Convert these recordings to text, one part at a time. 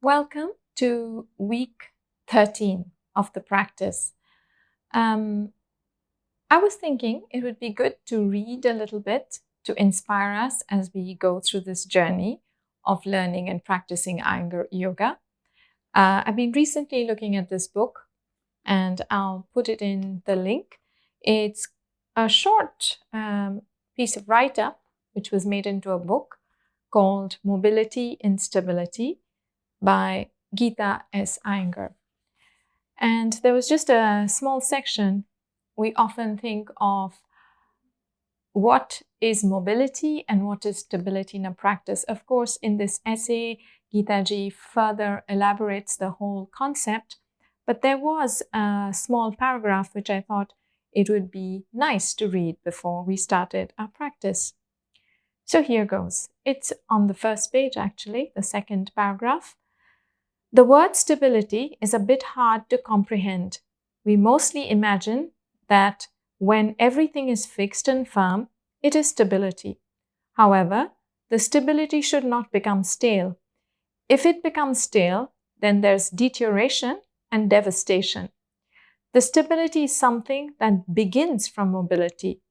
Welcome to week 13 of the practice. I was thinking it would be good to read a little bit to inspire us as we go through this journey of learning and practicing Iyengar yoga. I've been recently looking at this book and I'll put it in the link. It's a short piece of write-up which was made into a book called Mobility in Stability by Geeta S. Iyengar. And there was just a small section. We often think of what is mobility and what is stability in a practice. Of course, in this essay, Geeta ji further elaborates the whole concept, but there was a small paragraph which I thought it would be nice to read before we started our practice. So here goes. It's on the first page, actually, the second paragraph. The word stability is a bit hard to comprehend. We mostly imagine that when everything is fixed and firm, it is stability. However, the stability should not become stale. If it becomes stale, then there's deterioration and devastation. The stability is something that begins from mobility.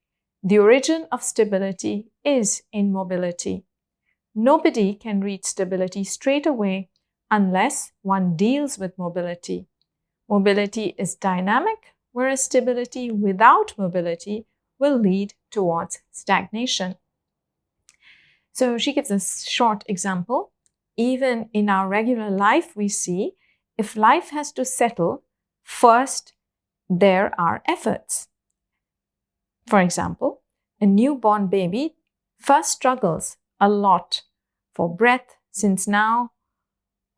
The origin of stability is in mobility. Nobody can reach stability straight away unless one deals with mobility. Mobility is dynamic, whereas stability without mobility will lead towards stagnation. So she gives a short example. Even in our regular life, we see if life has to settle, first there are efforts. For example, a newborn baby first struggles a lot for breath, since now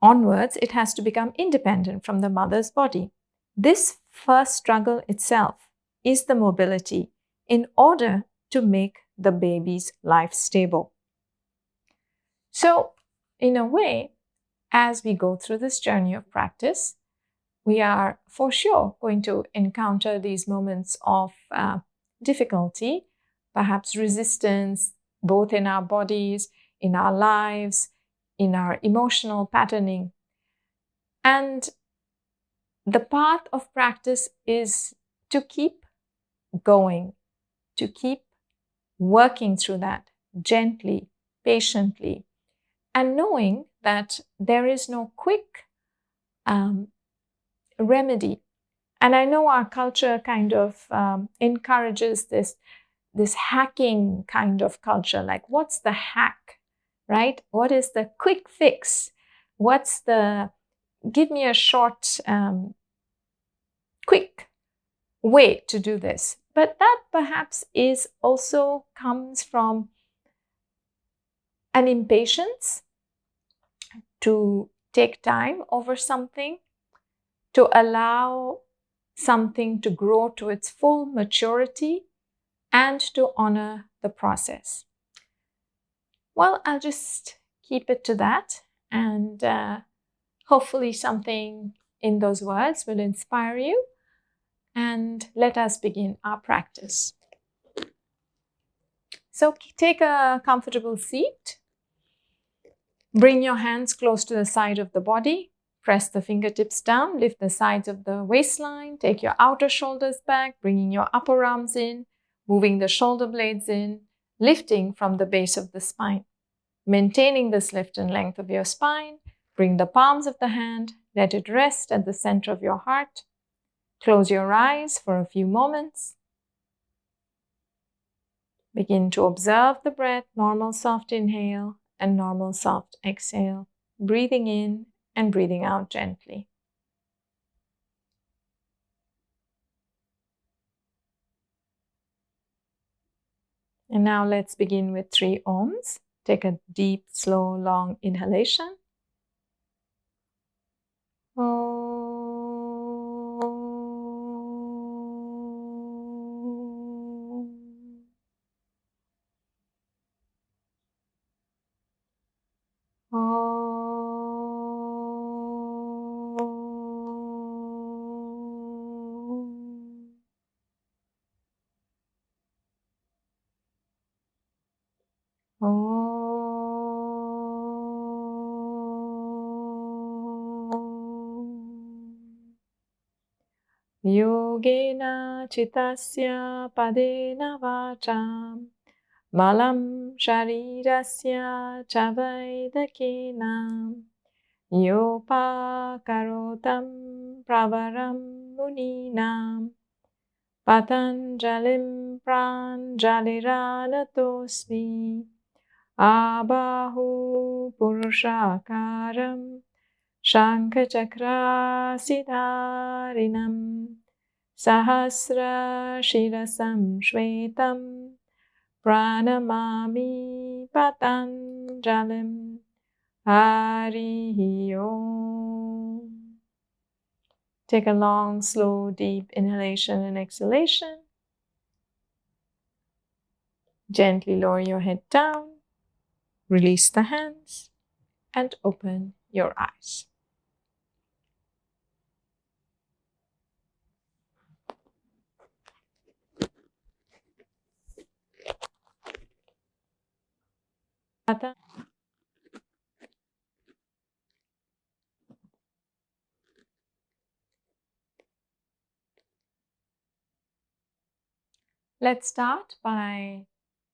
onwards, it has to become independent from the mother's body. This first struggle itself is the mobility in order to make the baby's life stable. So, in a way, as we go through this journey of practice, we are for sure going to encounter these moments of difficulty, perhaps resistance, both in our bodies, in our lives, in our emotional patterning. And the path of practice is to keep going, to keep working through that gently, patiently, and knowing that there is no quick remedy. And I know our culture kind of encourages this hacking kind of culture, like what's the hack? Right? What is the quick fix? Give me a short, quick way to do this. But that perhaps comes from an impatience to take time over something, to allow something to grow to its full maturity, and to honor the process. Well, I'll just keep it to that, and hopefully something in those words will inspire you. And let us begin our practice. So take a comfortable seat. Bring your hands close to the side of the body. Press the fingertips down. Lift the sides of the waistline. Take your outer shoulders back, bringing your upper arms in, moving the shoulder blades in, lifting from the base of the spine. Maintaining this lift and length of your spine, bring the palms of the hand, let it rest at the center of your heart. Close your eyes for a few moments. Begin to observe the breath, normal soft inhale and normal soft exhale, breathing in and breathing out gently. And now let's begin with 3 Oms. Take a deep, slow, long inhalation. Yogena chitasya padena vacham malam sharirasya chavaidakena yopa karotam pravaram muninam Patanjalim pranjaliranatosmi abahu purushakaram shankhachakrasidarinam sahasra shirasam shvetam pranamami patanjalim harihi om. Take a long, slow, deep inhalation and exhalation. Gently lower your head down, release the hands, and open your eyes. Let's start by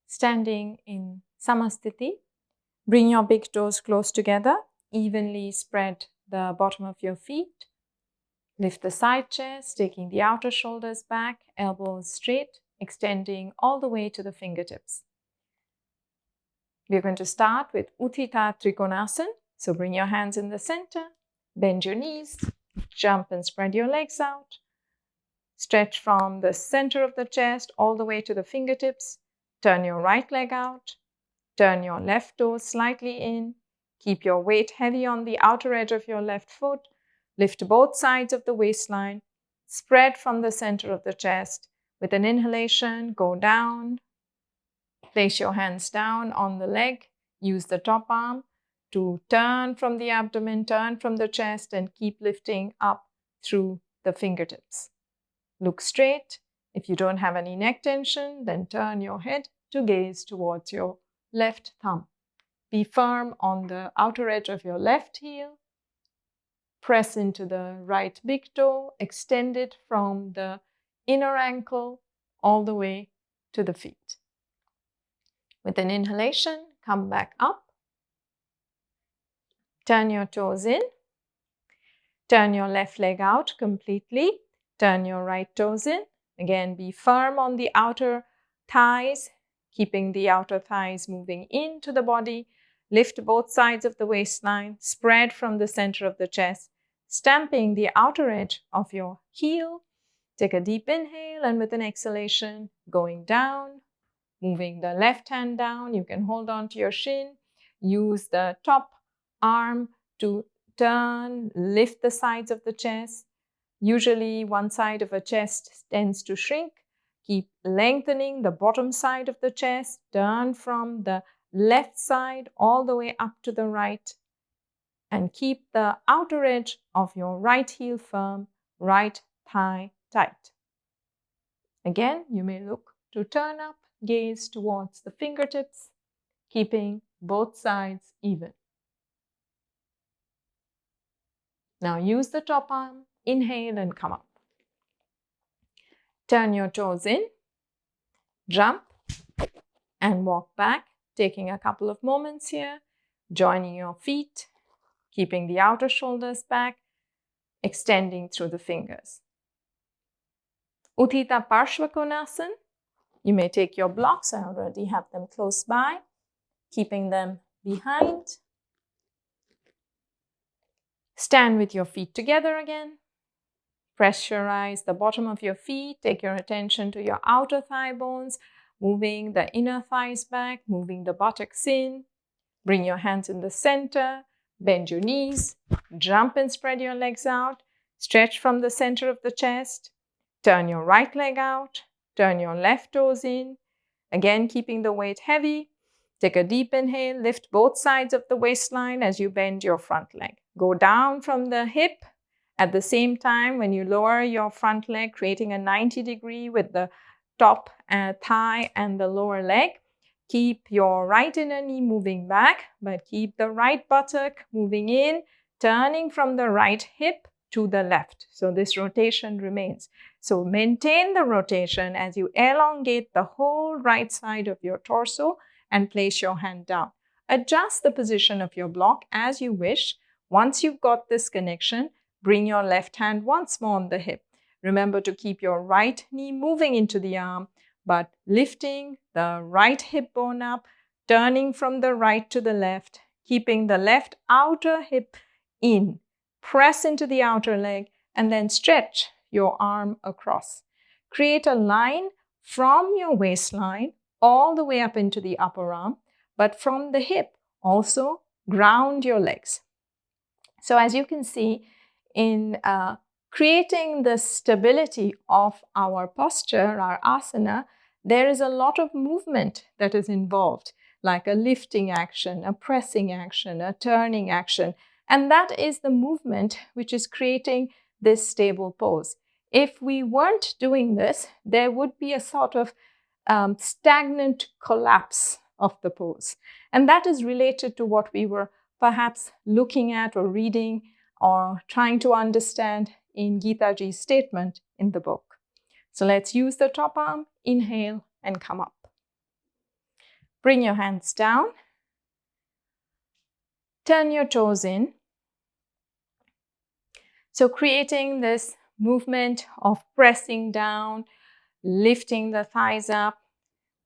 standing in Samasthiti. Bring your big toes close together. Evenly spread the bottom of your feet. Lift the side chest, taking the outer shoulders back, elbows straight, extending all the way to the fingertips. We're going to start with Utthita Trikonasana. So bring your hands in the center, bend your knees, jump and spread your legs out. Stretch from the center of the chest all the way to the fingertips. Turn your right leg out. Turn your left toe slightly in. Keep your weight heavy on the outer edge of your left foot. Lift both sides of the waistline. Spread from the center of the chest. With an inhalation, go down. Place your hands down on the leg. Use the top arm to turn from the abdomen, turn from the chest, and keep lifting up through the fingertips. Look straight. If you don't have any neck tension, then turn your head to gaze towards your left thumb. Be firm on the outer edge of your left heel. Press into the right big toe. Extend it from the inner ankle all the way to the feet. With an inhalation, come back up. Turn your toes in. Turn your left leg out completely. Turn your right toes in. Again, be firm on the outer thighs, keeping the outer thighs moving into the body. Lift both sides of the waistline. Spread from the center of the chest, stamping the outer edge of your heel. Take a deep inhale, and with an exhalation, going down. Moving the left hand down, you can hold on to your shin. Use the top arm to turn, lift the sides of the chest. Usually one side of a chest tends to shrink. Keep lengthening the bottom side of the chest. Turn from the left side all the way up to the right. And keep the outer edge of your right heel firm, right thigh tight. Again, you may look to turn up. Gaze towards the fingertips, keeping both sides even. Now use the top arm, inhale and come up. Turn your toes in, jump and walk back, taking a couple of moments here, joining your feet, keeping the outer shoulders back, extending through the fingers. Utthita Parsvakonasana. You may take your blocks, I already have them close by, keeping them behind. Stand with your feet together again. Pressurize the bottom of your feet. Take your attention to your outer thigh bones, moving the inner thighs back, moving the buttocks in. Bring your hands in the center. Bend your knees. Jump and spread your legs out. Stretch from the center of the chest. Turn your right leg out. Turn your left toes in. Again, keeping the weight heavy. Take a deep inhale. Lift both sides of the waistline as you bend your front leg. Go down from the hip. At the same time, when you lower your front leg, creating a 90 degree with the top thigh and the lower leg, keep your right inner knee moving back, but keep the right buttock moving in, turning from the right hip to the left. So this rotation remains. So maintain the rotation as you elongate the whole right side of your torso and place your hand down. Adjust the position of your block as you wish. Once you've got this connection, bring your left hand once more on the hip. Remember to keep your right knee moving into the arm, but lifting the right hip bone up, turning from the right to the left, keeping the left outer hip in. Press into the outer leg and then stretch your arm across. Create a line from your waistline all the way up into the upper arm, but from the hip also ground your legs. So as you can see, in creating the stability of our posture, our asana, there is a lot of movement that is involved, like a lifting action, a pressing action, a turning action. And that is the movement which is creating this stable pose. If we weren't doing this, there would be a sort of stagnant collapse of the pose. And that is related to what we were perhaps looking at or reading or trying to understand in Gita Ji's statement in the book. So let's use the top arm, inhale and come up. Bring your hands down. Turn your toes in. So creating this movement of pressing down, lifting the thighs up,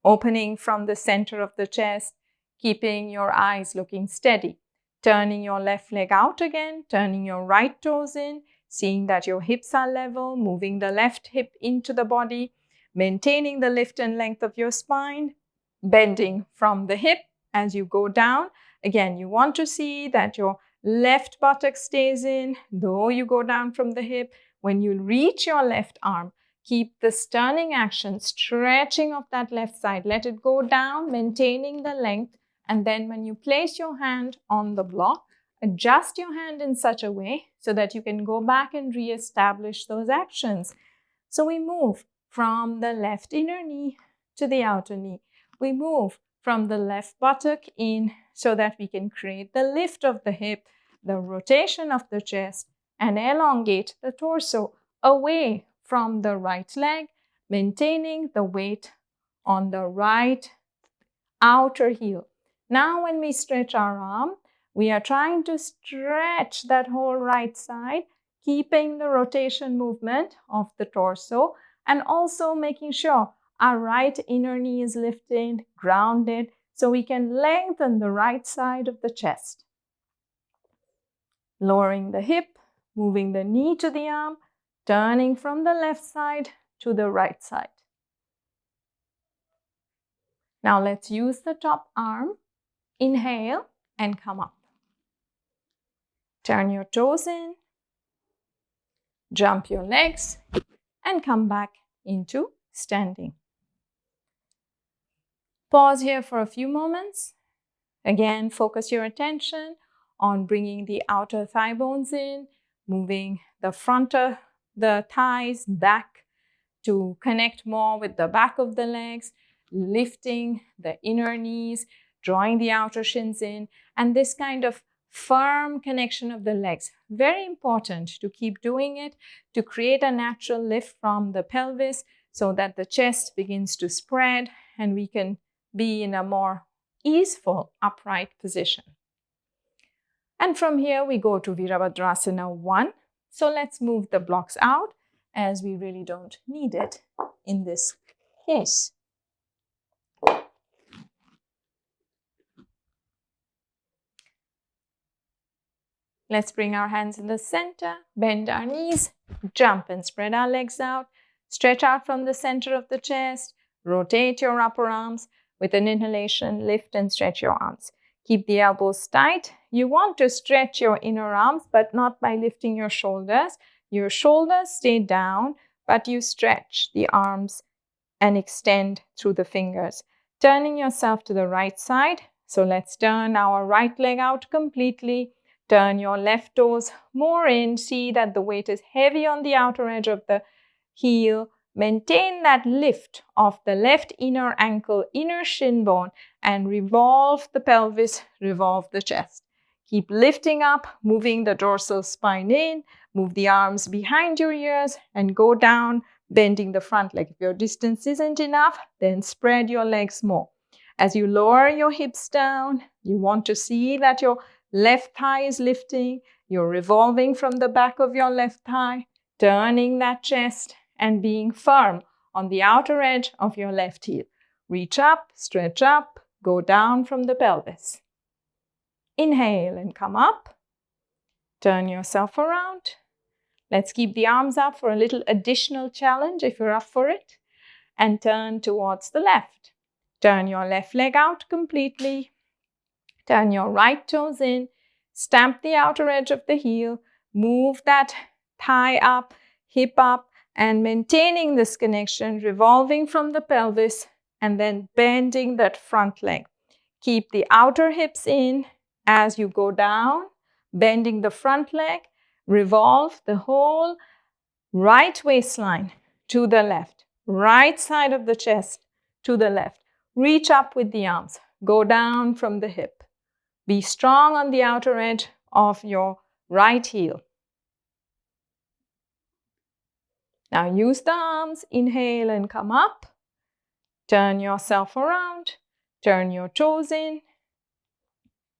opening from the center of the chest, keeping your eyes looking steady. Turning your left leg out again, turning your right toes in, seeing that your hips are level, moving the left hip into the body, maintaining the lift and length of your spine, bending from the hip as you go down. Again, you want to see that your left buttock stays in, though you go down from the hip. When you reach your left arm, keep the turning action, stretching of that left side. Let it go down, maintaining the length. And then when you place your hand on the block, adjust your hand in such a way so that you can go back and re-establish those actions. So we move from the left inner knee to the outer knee. We move from the left buttock in so that we can create the lift of the hip, the rotation of the chest, and elongate the torso away from the right leg, maintaining the weight on the right outer heel. Now when we stretch our arm, we are trying to stretch that whole right side, keeping the rotation movement of the torso and also making sure our right inner knee is lifted, grounded, so we can lengthen the right side of the chest. Lowering the hip, moving the knee to the arm, turning from the left side to the right side. Now let's use the top arm. Inhale and come up. Turn your toes in, jump your legs, and come back into standing. Pause here for a few moments. Again, focus your attention on bringing the outer thigh bones in, moving the front of the thighs back to connect more with the back of the legs, lifting the inner knees, drawing the outer shins in, and this kind of firm connection of the legs. Very important to keep doing it to create a natural lift from the pelvis so that the chest begins to spread and we can be in a more easeful upright position. And from here we go to Virabhadrasana 1. So let's move the blocks out as we really don't need it in this case. Let's bring our hands in the center, bend our knees, jump and spread our legs out, stretch out from the center of the chest, rotate your upper arms. With an inhalation, lift and stretch your arms. Keep the elbows tight. You want to stretch your inner arms, but not by lifting your shoulders. Your shoulders stay down, but you stretch the arms and extend through the fingers. Turning yourself to the right side. So let's turn our right leg out completely. Turn your left toes more in. See that the weight is heavy on the outer edge of the heel. Maintain that lift of the left inner ankle, inner shin bone, and revolve the pelvis, revolve the chest. Keep lifting up, moving the dorsal spine in, move the arms behind your ears and go down, bending the front leg. If your distance isn't enough, then spread your legs more. As you lower your hips down, you want to see that your left thigh is lifting. You're revolving from the back of your left thigh, turning that chest and being firm on the outer edge of your left heel. Reach up, stretch up, go down from the pelvis. Inhale and come up. Turn yourself around. Let's keep the arms up for a little additional challenge if you're up for it. And turn towards the left. Turn your left leg out completely. Turn your right toes in. Stamp the outer edge of the heel. Move that thigh up, hip up, and maintaining this connection, revolving from the pelvis, and then bending that front leg. Keep the outer hips in as you go down, bending the front leg. Revolve the whole right waistline to the left, right side of the chest to the left. Reach up with the arms. Go down from the hip. Be strong on the outer edge of your right heel. Now use the arms. Inhale and come up. Turn yourself around. Turn your toes in.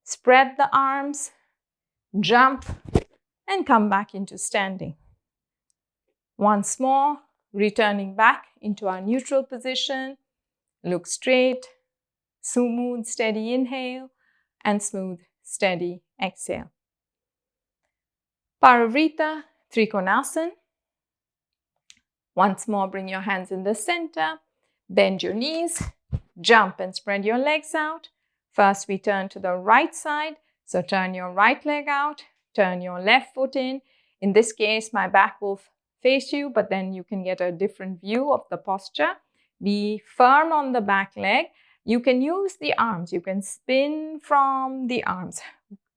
Spread the arms. Jump and come back into standing. Once more, returning back into our neutral position. Look straight. Smooth, steady inhale and smooth, steady exhale. Parivrttta Trikonasana. Once more, bring your hands in the center. Bend your knees. Jump and spread your legs out. First, we turn to the right side. So turn your right leg out. Turn your left foot in. In this case, my back will face you, but then you can get a different view of the posture. Be firm on the back leg. You can use the arms. You can spin from the arms.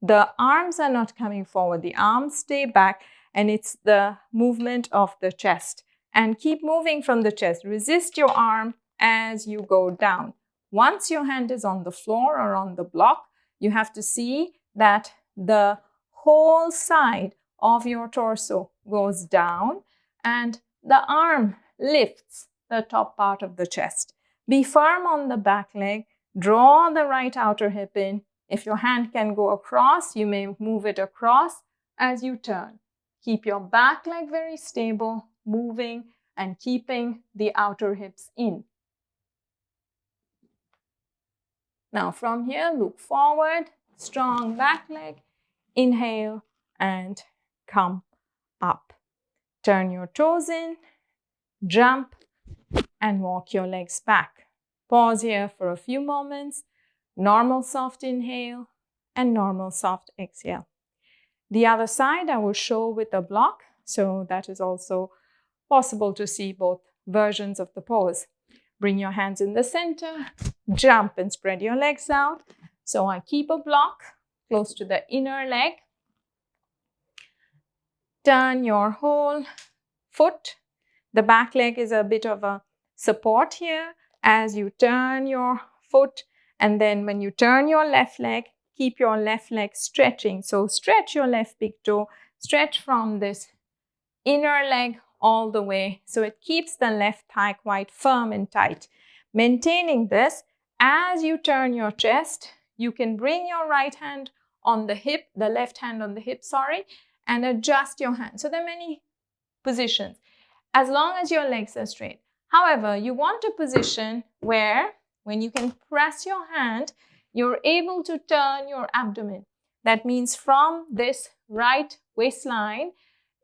The arms are not coming forward. The arms stay back, and it's the movement of the chest. And keep moving from the chest. Resist your arm as you go down. Once your hand is on the floor or on the block, you have to see that the whole side of your torso goes down and the arm lifts the top part of the chest. Be firm on the back leg. Draw the right outer hip in. If your hand can go across, you may move it across as you turn. Keep your back leg very stable, moving and keeping the outer hips in. Now from here, look forward, strong back leg. Inhale and come up. Turn your toes in, jump, and walk your legs back. Pause here for a few moments. Normal soft inhale and normal soft exhale. The other side I will show with a block, so that is also possible to see both versions of the pose. Bring your hands in the center, jump and spread your legs out. So I keep a block close to the inner leg. Turn your whole foot. The back leg is a bit of a support here as you turn your foot. And then when you turn your left leg, keep your left leg stretching. So stretch your left big toe. Stretch from this inner leg all the way. So it keeps the left thigh quite firm and tight. Maintaining this, as you turn your chest, you can bring your right hand on the hip, the left hand on the hip, and adjust your hand. So there are many positions, as long as your legs are straight. However, you want a position where, when you can press your hand, you're able to turn your abdomen. That means from this right waistline,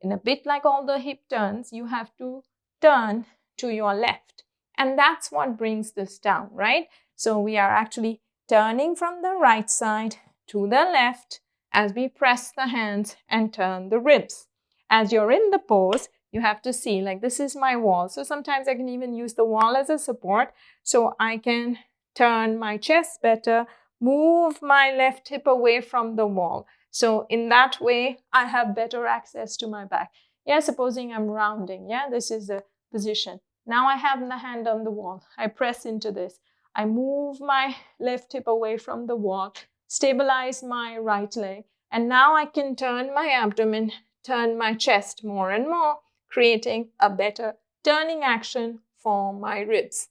in a bit like all the hip turns, you have to turn to your left. And that's what brings this down, right? So we are actually turning from the right side to the left as we press the hands and turn the ribs. As you're in the pose, you have to see, like, this is my wall. So sometimes I can even use the wall as a support, so I can turn my chest better, move my left hip away from the wall. So in that way, I have better access to my back. Yeah, supposing I'm rounding. Yeah, this is the position. Now I have the hand on the wall. I press into this. I move my left hip away from the wall, stabilize my right leg, And now I can turn my abdomen, turn my chest more and more, creating a better turning action for my ribs.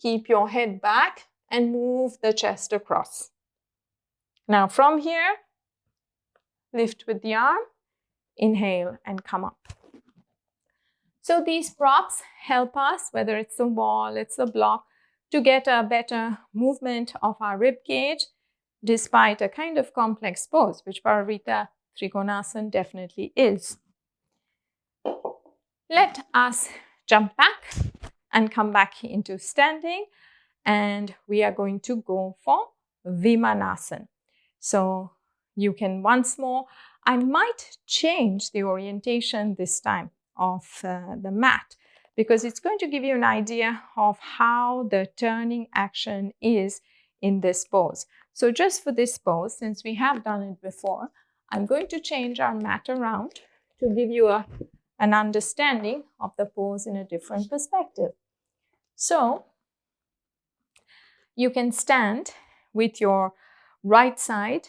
Keep your head back and move the chest across. Now from here, lift with the arm, inhale and come up. So these props help us, whether it's a wall, it's a block, to get a better movement of our rib cage despite a kind of complex pose, which Parivrttta Trikonasana definitely is. Let us jump back and come back into standing, and we are going to go for Vimanasana. So you can once more, I might change the orientation this time of the mat, because it's going to give you an idea of how the turning action is in this pose. So just for this pose, since we have done it before, I'm going to change our mat around to give you an understanding of the pose in a different perspective. So you can stand with your right side.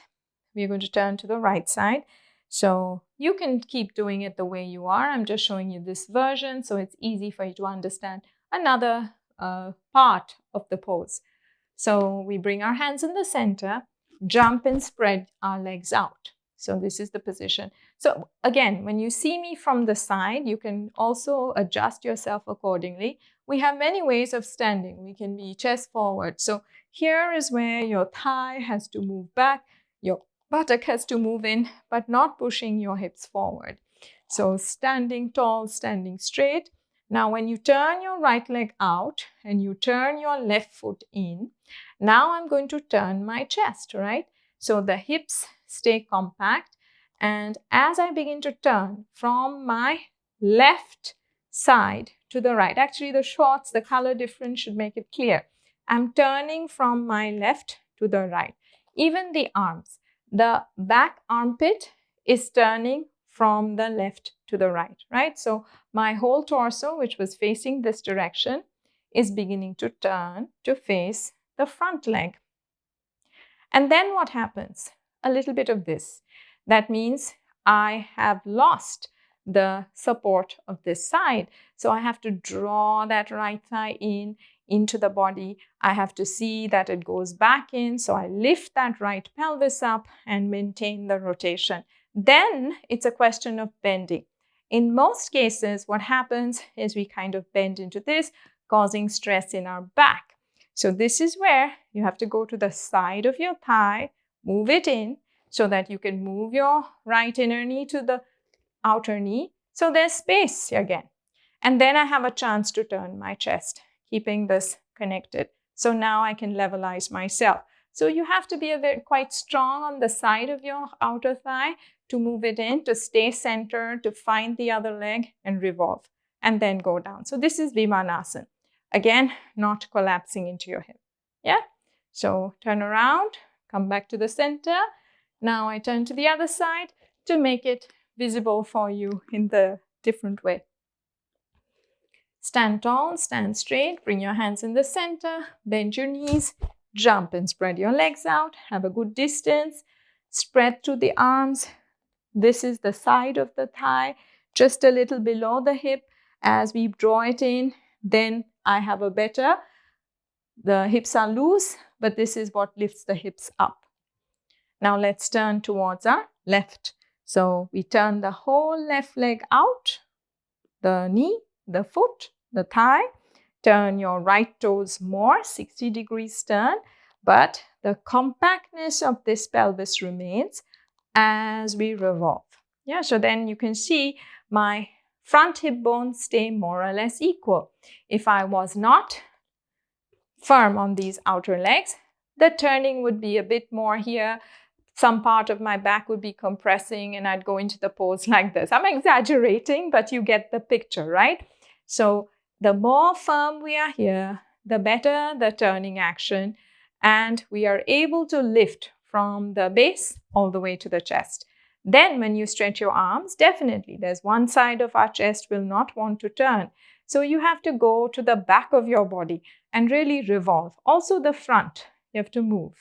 We're going to turn to the right side. So you can keep doing it the way you are. I'm just showing you this version so it's easy for you to understand another part of the pose. So we bring our hands in the center, jump and spread our legs out. So this is the position. So again, when you see me from the side, you can also adjust yourself accordingly. We have many ways of standing. We can be chest forward. So here is where your thigh has to move back, your buttock has to move in, but not pushing your hips forward. So standing tall, standing straight. Now when you turn your right leg out and you turn your left foot in, now I'm going to turn my chest, right? So the hips stay compact, and as I begin to turn from my left side to the right, actually the shorts, the color difference should make it clear. I'm turning from my left to the right. Even the arms, the back armpit is turning from the left to the right, right? So my whole torso, which was facing this direction, is beginning to turn to face the front leg. And then what happens? A little bit of this. That means I have lost the support of this side. So I have to draw that right thigh in into the body. I have to see that it goes back in. So I lift that right pelvis up and maintain the rotation. Then it's a question of bending. In most cases, what happens is we kind of bend into this, causing stress in our back. So this is where you have to go to the side of your thigh, move it in so that you can move your right inner knee to the outer knee. So there's space again. And then I have a chance to turn my chest, keeping this connected. So now I can levelize myself. So you have to be quite strong on the side of your outer thigh to move it in, to stay centered, to find the other leg and revolve, and then go down. So this is Vimanasana. Again, not collapsing into your hip. Yeah? So turn around, come back to the center. Now I turn to the other side to make it visible for you in the different way. Stand tall, stand straight, bring your hands in the center, bend your knees, jump and spread your legs out, have a good distance, spread through the arms. This is the side of the thigh, just a little below the hip. As we draw it in, then I have a better, the hips are loose, but this is what lifts the hips up. Now let's turn towards our left. So we turn the whole left leg out, the knee, the foot, the thigh. Turn your right toes more, 60 degrees turn, but the compactness of this pelvis remains as we revolve. Yeah, so then you can see my front hip bones stay more or less equal. If I was not firm on these outer legs, the turning would be a bit more here. Some part of my back would be compressing and I'd go into the pose like this. I'm exaggerating, but you get the picture, right? So the more firm we are here, the better the turning action, and we are able to lift from the base all the way to the chest. Then when you stretch your arms, definitely there's one side of our chest will not want to turn. So you have to go to the back of your body and really revolve. Also the front, you have to move.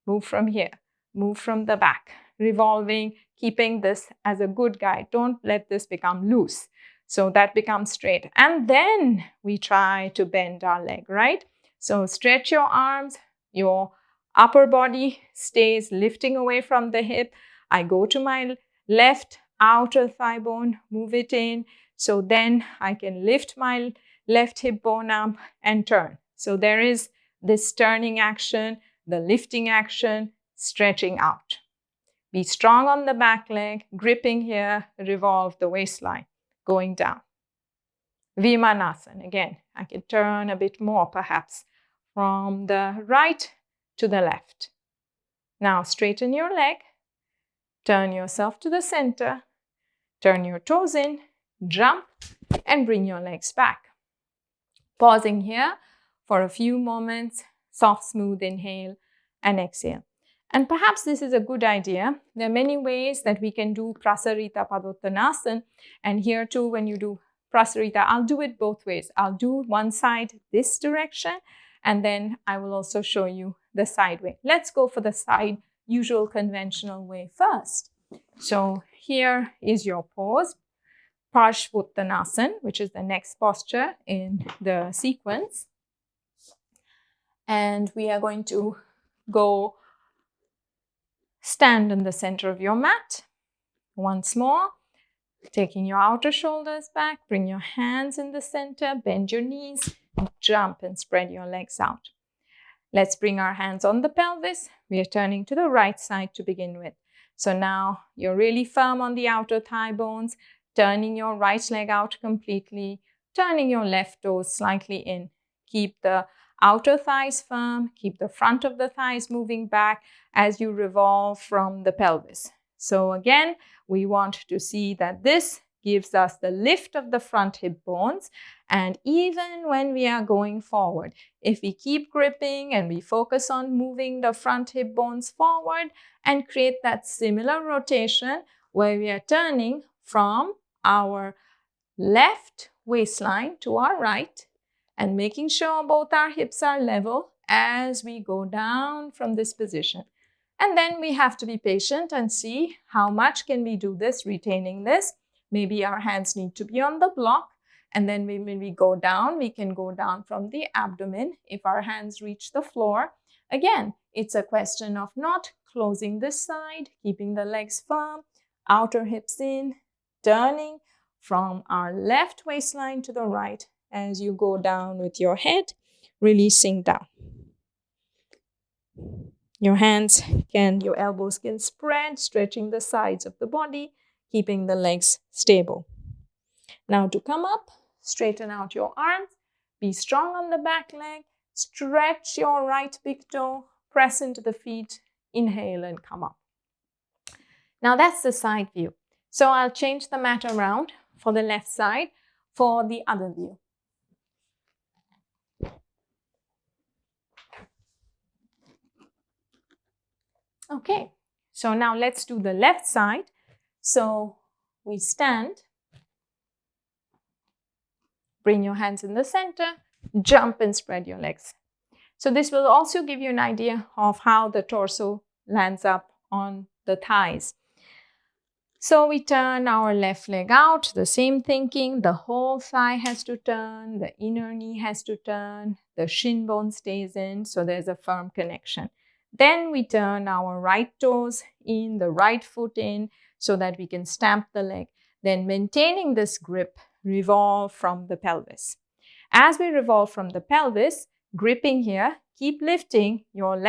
Move from here, move from the back. revolving, keeping this as a good guide. Don't let this become loose. So that becomes straight. And then we try to bend our leg, right? So stretch your arms, your upper body stays lifting away from the hip. I go to my left outer thigh bone, move it in. So then I can lift my left hip bone up and turn. So there is this turning action, the lifting action, stretching out. Be strong on the back leg, gripping here, revolve the waistline, going down. Vimanasana, again, I can turn a bit more perhaps from the right to the left. Now straighten your leg, turn yourself to the center, turn your toes in, jump, and bring your legs back. Pausing here for a few moments, soft, smooth inhale and exhale. And perhaps this is a good idea. There are many ways that we can do Prasarita Padottanasana. And here too, when you do Prasarita, I'll do it both ways. I'll do one side this direction, and then I will also show you the side way. Let's go for the side, usual conventional way first. So here is your pose, Parsvottanasana, which is the next posture in the sequence. And we are going to go stand in the center of your mat. Once more, taking your outer shoulders back, bring your hands in the center, bend your knees, jump and spread your legs out. Let's bring our hands on the pelvis. We are turning to the right side to begin with. So now you're really firm on the outer thigh bones, turning your right leg out completely, turning your left toes slightly in. Keep the outer thighs firm, keep the front of the thighs moving back as you revolve from the pelvis. So again, we want to see that this gives us the lift of the front hip bones. And even when we are going forward, if we keep gripping and we focus on moving the front hip bones forward and create that similar rotation where we are turning from our left waistline to our right and making sure both our hips are level as we go down from this position. And then we have to be patient and see how much can we do this, retaining this. Maybe our hands need to be on the block. And then when we go down, we can go down from the abdomen if our hands reach the floor. Again, it's a question of not closing this side, keeping the legs firm, outer hips in, turning from our left waistline to the right as you go down with your head, releasing down. Your elbows can spread, stretching the sides of the body, keeping the legs stable. Now to come up, straighten out your arms, be strong on the back leg, stretch your right big toe, press into the feet, inhale and come up. Now that's the side view. So I'll change the mat around for the left side for the other view. Okay, so now let's do the left side. So we stand, bring your hands in the center, jump and spread your legs. So this will also give you an idea of how the torso lands up on the thighs. So we turn our left leg out, the same thinking, the whole thigh has to turn, the inner knee has to turn, the shin bone stays in, so there's a firm connection. Then we turn our right toes in, the right foot in, so that we can stamp the leg. Then maintaining this grip, revolve from the pelvis. As we revolve from the pelvis, gripping here, keep lifting your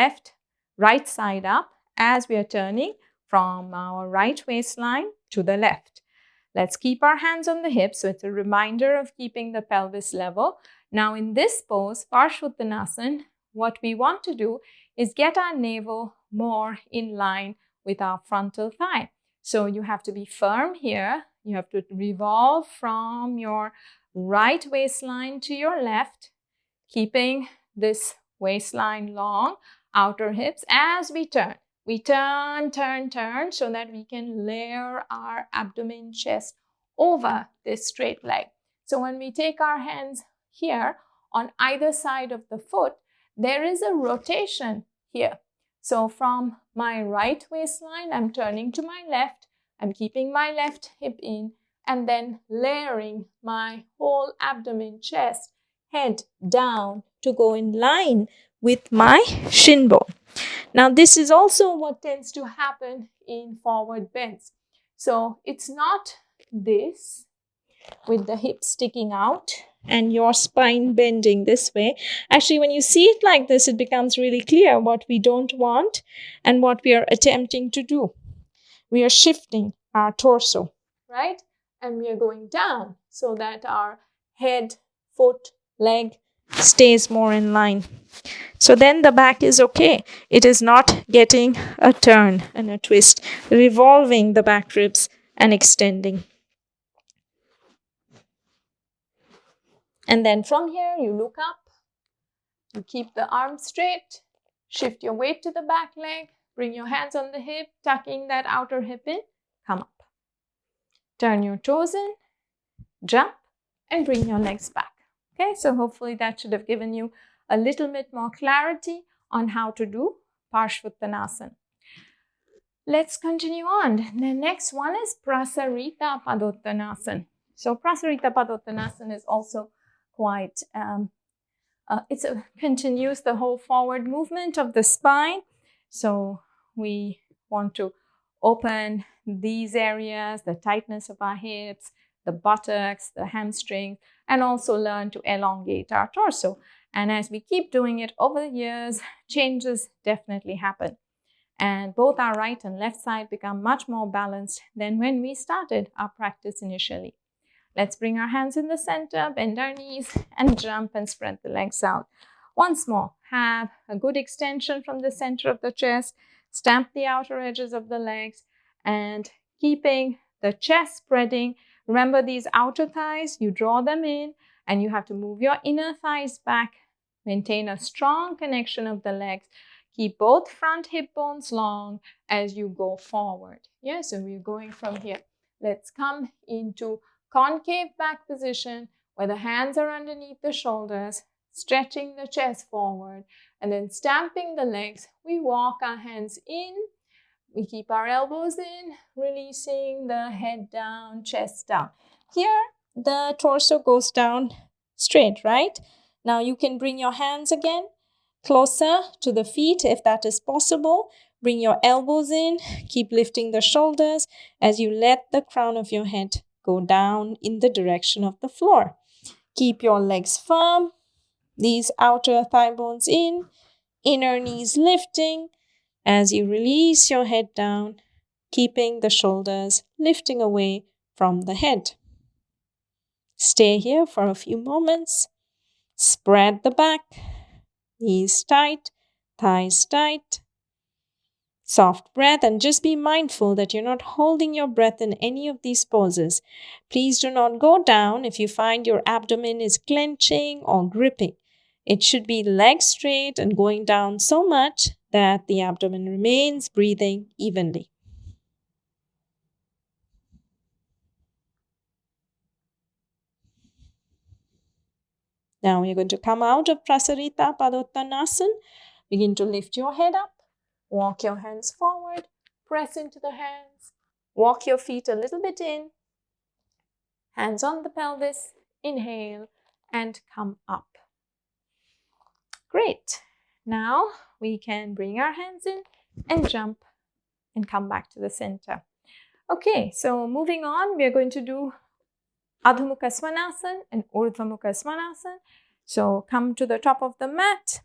right side up as we are turning from our right waistline to the left. Let's keep our hands on the hips, so it's a reminder of keeping the pelvis level. Now in this pose, Parsvottanasana, what we want to do is get our navel more in line with our frontal thigh. So you have to be firm here. You have to revolve from your right waistline to your left, keeping this waistline long, outer hips as we turn. We turn, so that we can layer our abdomen, chest over this straight leg. So when we take our hands here on either side of the foot, there is a rotation here. So from my right waistline, I'm turning to my left. I'm keeping my left hip in and then layering my whole abdomen, chest, head down to go in line with my shin bone. Now, this is also what tends to happen in forward bends. So it's not this with the hips sticking out and your spine bending this way. Actually, when you see it like this, it becomes really clear what we don't want and what we are attempting to do. We are shifting our torso, right? And we are going down so that our head, foot, leg stays more in line. So then the back is okay. It is not getting a turn and a twist, revolving the back ribs and extending. And then from here, you look up, you keep the arms straight, shift your weight to the back leg, bring your hands on the hip, tucking that outer hip in, come up. Turn your toes in, jump, and bring your legs back. Okay, so hopefully that should have given you a little bit more clarity on how to do Parsvottanasana. Let's continue on. The next one is Prasarita Padottanasana. So Prasarita Padottanasana is also quite, continues the whole forward movement of the spine. So we want to open these areas, the tightness of our hips, the buttocks, the hamstrings, and also learn to elongate our torso. And as we keep doing it over the years, changes definitely happen. And both our right and left side become much more balanced than when we started our practice initially. Let's bring our hands in the center, bend our knees, and jump and spread the legs out. Once more, have a good extension from the center of the chest, stamp the outer edges of the legs, and keeping the chest spreading. Remember these outer thighs, you draw them in, and you have to move your inner thighs back. Maintain a strong connection of the legs. Keep both front hip bones long as you go forward. Yeah, so we're going from here. Let's come into concave back position where the hands are underneath the shoulders, stretching the chest forward, and then stamping the legs. We walk our hands in. We keep our elbows in, releasing the head down, chest down. Here, the torso goes down straight, right? Now you can bring your hands again closer to the feet if that is possible. Bring your elbows in. Keep lifting the shoulders as you let the crown of your head go down in the direction of the floor. Keep your legs firm. These outer thigh bones in. Inner knees lifting as you release your head down, keeping the shoulders lifting away from the head. Stay here for a few moments. Spread the back. Knees tight, thighs tight. Soft breath, and just be mindful that you're not holding your breath in any of these poses. Please do not go down if you find your abdomen is clenching or gripping. It should be legs straight and going down so much that the abdomen remains breathing evenly. Now you're going to come out of Prasarita Padottanasana. Begin to lift your head up. Walk your hands forward. Press into the hands. Walk your feet a little bit in. Hands on the pelvis. Inhale and come up. Great. Now we can bring our hands in and jump and come back to the center. Okay, so moving on, we are going to do Adho Mukha Svanasana and Urdhva Mukha Svanasana. So come to the top of the mat.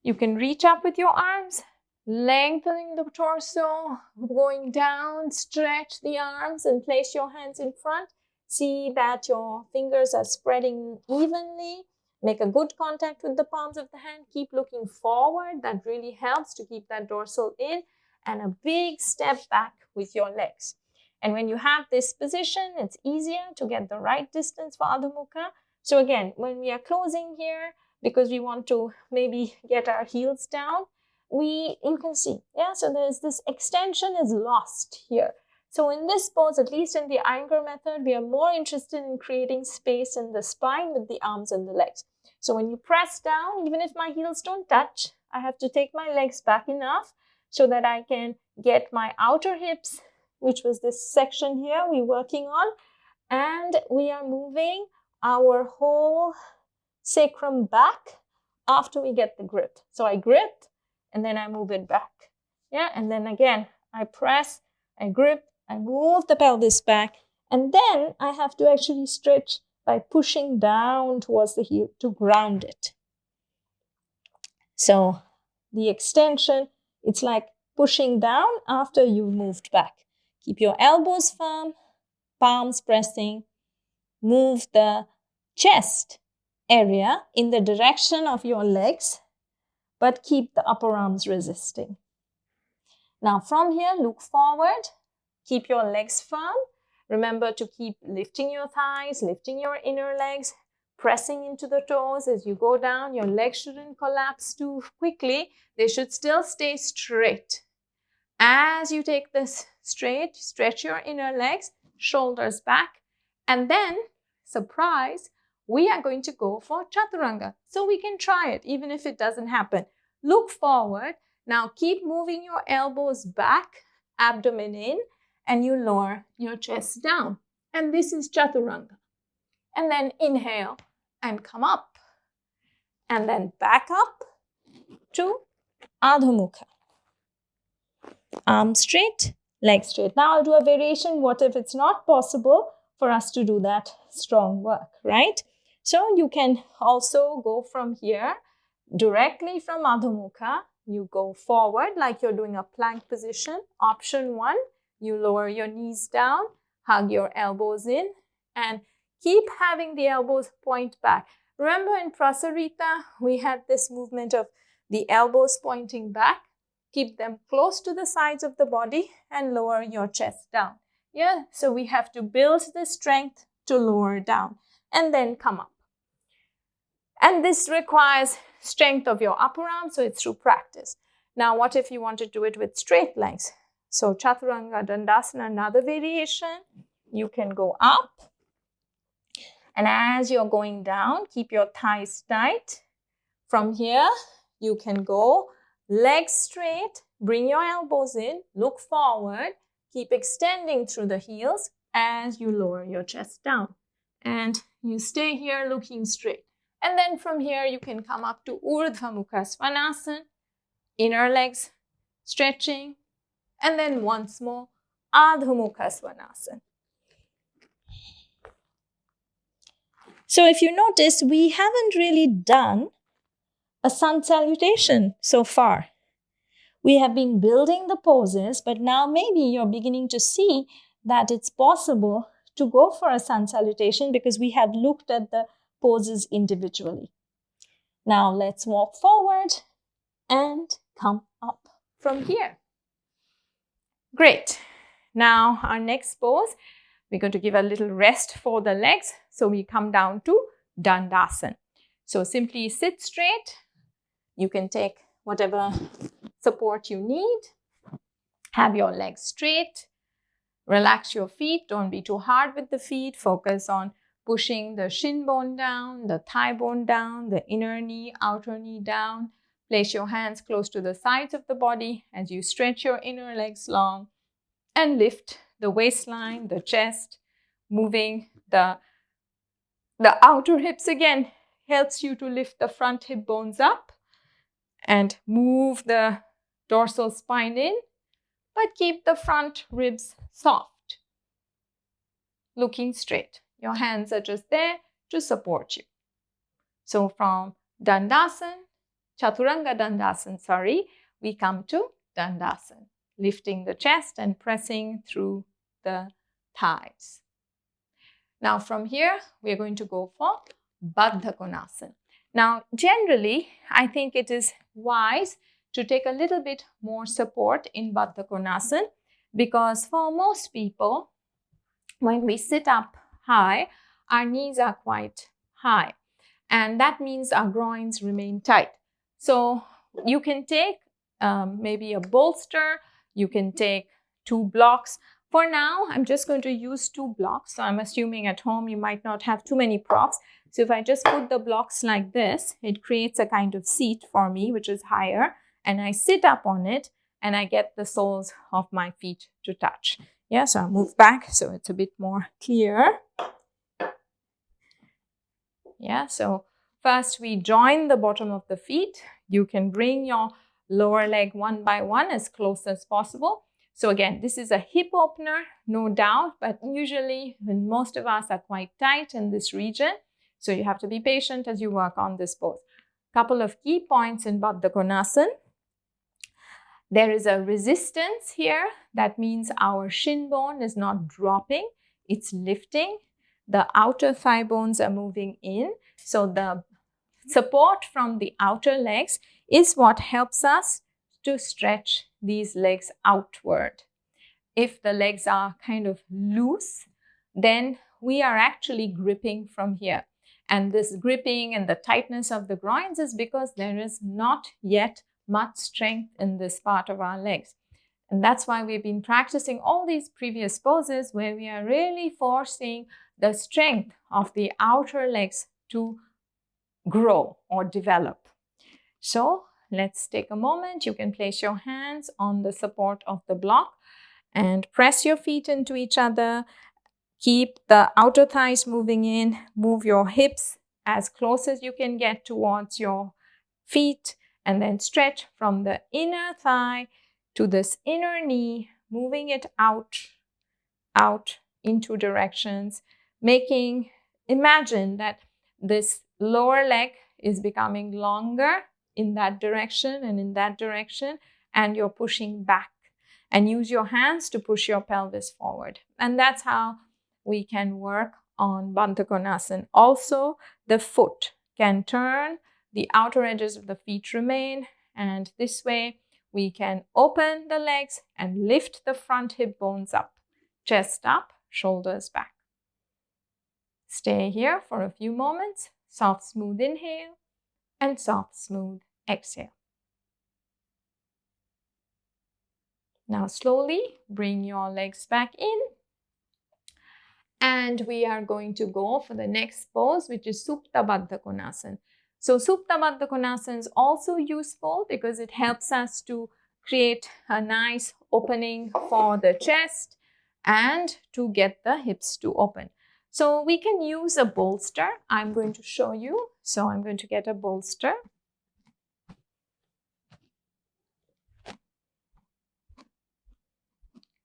You can reach up with your arms, lengthening the torso, going down, stretch the arms and place your hands in front. See that your fingers are spreading evenly. Make a good contact with the palms of the hand. Keep looking forward. That really helps to keep that dorsal in. And a big step back with your legs. And when you have this position, it's easier to get the right distance for Adho Mukha. So again, when we are closing here, because we want to maybe get our heels down, you can see, so there's this extension is lost here. So in this pose, at least in the Iyengar method, we are more interested in creating space in the spine with the arms and the legs. So when you press down, even if my heels don't touch, I have to take my legs back enough so that I can get my outer hips, which was this section here we're working on. And we are moving our whole sacrum back after we get the grip. So I grip and then I move it back. Yeah, and then again, I press, I grip, I move the pelvis back, and then I have to actually stretch by pushing down towards the heel to ground it. So the extension, it's like pushing down after you've moved back. Keep your elbows firm, palms pressing, move the chest area in the direction of your legs, but keep the upper arms resisting. Now from here, look forward, keep your legs firm. Remember to keep lifting your thighs, lifting your inner legs, pressing into the toes as you go down. Your legs shouldn't collapse too quickly. They should still stay straight. As you take this straight, stretch your inner legs, shoulders back, and then, surprise, we are going to go for Chaturanga. So we can try it even if it doesn't happen. Look forward. Now keep moving your elbows back, abdomen in, and you lower your chest down. And this is Chaturanga. And then inhale and come up. And then back up to Adho Mukha. Arms straight, legs straight. Now I'll do a variation. What if it's not possible for us to do that strong work, right? So you can also go from here, directly from Adho Mukha. You go forward like you're doing a plank position. Option 1, you lower your knees down, hug your elbows in, and keep having the elbows point back. Remember in Prasarita, we had this movement of the elbows pointing back. Keep them close to the sides of the body and lower your chest down. Yeah, so we have to build the strength to lower down and then come up. And this requires strength of your upper arm, so it's through practice. Now, what if you want to do it with straight legs? So Chaturanga Dandasana, another variation. You can go up. And as you're going down, keep your thighs tight. From here, you can go legs straight, bring your elbows in, look forward, keep extending through the heels as you lower your chest down. And you stay here looking straight. And then from here, you can come up to Urdhva Mukha Svanasana, inner legs stretching, and then once more, Adho Mukha Svanasana. So if you notice, we haven't really done a sun salutation so far. We have been building the poses, but now maybe you're beginning to see that it's possible to go for a sun salutation because we have looked at the poses individually. Now let's walk forward and come up from here. Great. Now our next pose, we're going to give a little rest for the legs. So we come down to Dandasana. So simply sit straight. You can take whatever support you need. Have your legs straight. Relax your feet. Don't be too hard with the feet. Focus on pushing the shin bone down, the thigh bone down, the inner knee, outer knee down. Place your hands close to the sides of the body as you stretch your inner legs long and lift the waistline, the chest, moving the outer hips again. Helps you to lift the front hip bones up and move the dorsal spine in, but keep the front ribs soft, looking straight. Your hands are just there to support you. So from Dandasana, Chaturanga Dandasana, we come to Dandasana, lifting the chest and pressing through the thighs. Now from here, we're going to go for Baddhakonasana. Now, generally, I think it is wise to take a little bit more support in Baddhakonasana because for most people, when we sit up high, our knees are quite high. And that means our groins remain tight. So you can take maybe a bolster, you can take 2 blocks. For now, I'm just going to use 2 blocks. So I'm assuming at home you might not have too many props. So if I just put the blocks like this, it creates a kind of seat for me, which is higher, and I sit up on it and I get the soles of my feet to touch. Yeah, so I'll move back so it's a bit more clear. Yeah, so first we join the bottom of the feet. You can bring your lower leg one by one as close as possible. So again, this is a hip opener, no doubt, but usually when most of us are quite tight in this region, so you have to be patient as you work on this pose. Couple of key points in Baddhakonasana. There is a resistance here. That means our shin bone is not dropping, it's lifting. The outer thigh bones are moving in. So the support from the outer legs is what helps us to stretch these legs outward. If the legs are kind of loose, then we are actually gripping from here. And this gripping and the tightness of the groins is because there is not yet much strength in this part of our legs. And that's why we've been practicing all these previous poses where we are really forcing the strength of the outer legs to grow or develop. So let's take a moment. You can place your hands on the support of the block and press your feet into each other. Keep the outer thighs moving in. Move your hips as close as you can get towards your feet, and then stretch from the inner thigh to this inner knee, moving it out in two directions, imagine that this lower leg is becoming longer in that direction and in that direction, and you're pushing back. And use your hands to push your pelvis forward. And that's how we can work on Baddhakonasana. Also, the foot can turn, the outer edges of the feet remain, and this way we can open the legs and lift the front hip bones up, chest up, shoulders back. Stay here for a few moments. Soft, smooth inhale and soft, smooth exhale. Now slowly bring your legs back in. And we are going to go for the next pose, which is Supta Baddhakonasana. So Supta Baddhakonasana is also useful because it helps us to create a nice opening for the chest and to get the hips to open. So we can use a bolster. I'm going to show you. So I'm going to get a bolster.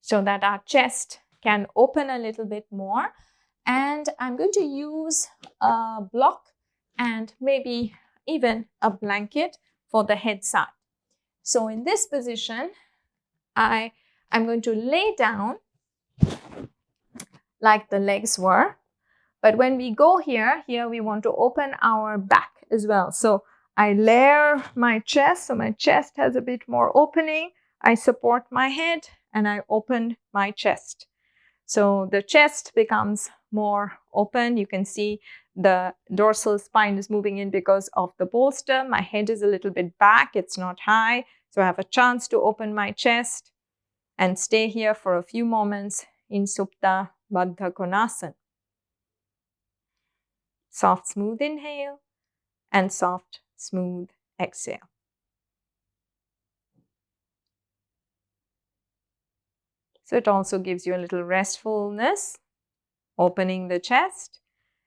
So that our chest can open a little bit more. And I'm going to use a block and maybe even a blanket for the head side. So in this position, I'm going to lay down like the legs were. But when we go here we want to open our back as well. So I layer my chest, so my chest has a bit more opening. I support my head and I open my chest. So the chest becomes more open. You can see the dorsal spine is moving in because of the bolster. My head is a little bit back. It's not high. So I have a chance to open my chest and stay here for a few moments in Supta Baddhakonasana. Soft, smooth inhale and soft, smooth exhale. So it also gives you a little restfulness, opening the chest.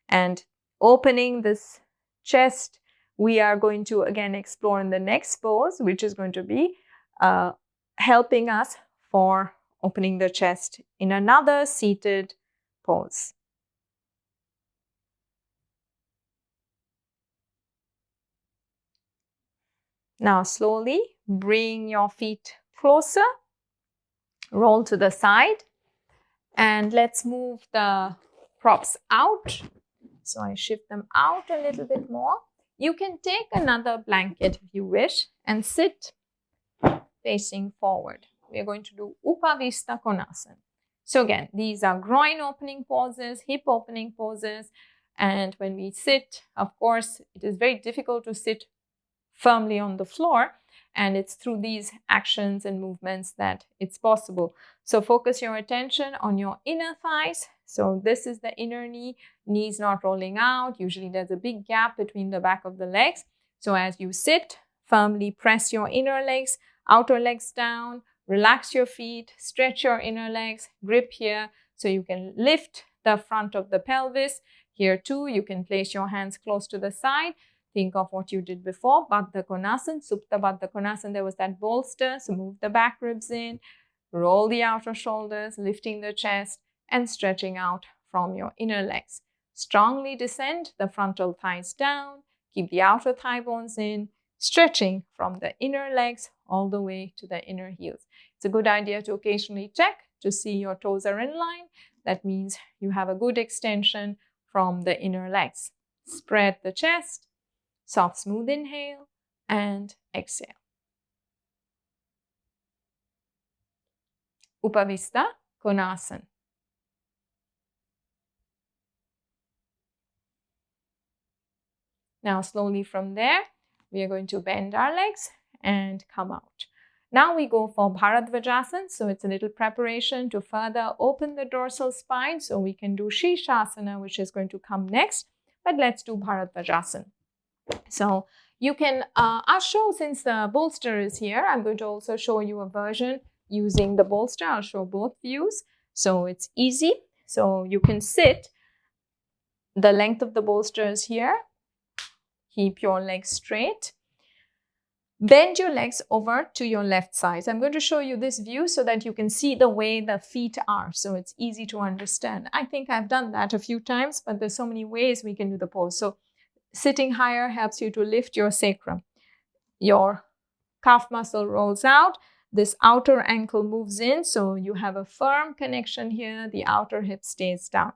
And opening this chest, we are going to again explore in the next pose, which is going to be helping us for opening the chest in another seated pose. Now slowly bring your feet closer, roll to the side, and let's move the props out. So I shift them out a little bit more. You can take another blanket if you wish and sit facing forward. We're going to do Upavista Konasana. So again, these are groin opening poses, hip opening poses. And when we sit, of course, it is very difficult to sit firmly on the floor. And it's through these actions and movements that it's possible. So focus your attention on your inner thighs. So this is the inner knee, knees not rolling out. Usually there's a big gap between the back of the legs. So as you sit, firmly press your inner legs, outer legs down, relax your feet, stretch your inner legs, grip here so you can lift the front of the pelvis. Here too, you can place your hands close to the side. Think of what you did before, Baddhakonasana, Supta Baddhakonasana, there was that bolster. So move the back ribs in, roll the outer shoulders, lifting the chest and stretching out from your inner legs. Strongly descend the frontal thighs down, keep the outer thigh bones in, stretching from the inner legs all the way to the inner heels. It's a good idea to occasionally check to see your toes are in line. That means you have a good extension from the inner legs. Spread the chest, soft, smooth inhale and exhale. Upavista Konasana. Now slowly from there, we are going to bend our legs and come out. Now we go for Bharadvajasana. So it's a little preparation to further open the dorsal spine. So we can do Sirsasana, which is going to come next. But let's do Bharadvajasana. So you can, I'll show, since the bolster is here, I'm going to also show you a version using the bolster. I'll show both views. So it's easy. So you can sit. The length of the bolster is here. Keep your legs straight. Bend your legs over to your left side. So I'm going to show you this view so that you can see the way the feet are. So it's easy to understand. I think I've done that a few times, but there's so many ways we can do the pose. So sitting higher helps you to lift your sacrum. Your calf muscle rolls out. This outer ankle moves in. So you have a firm connection here. The outer hip stays down.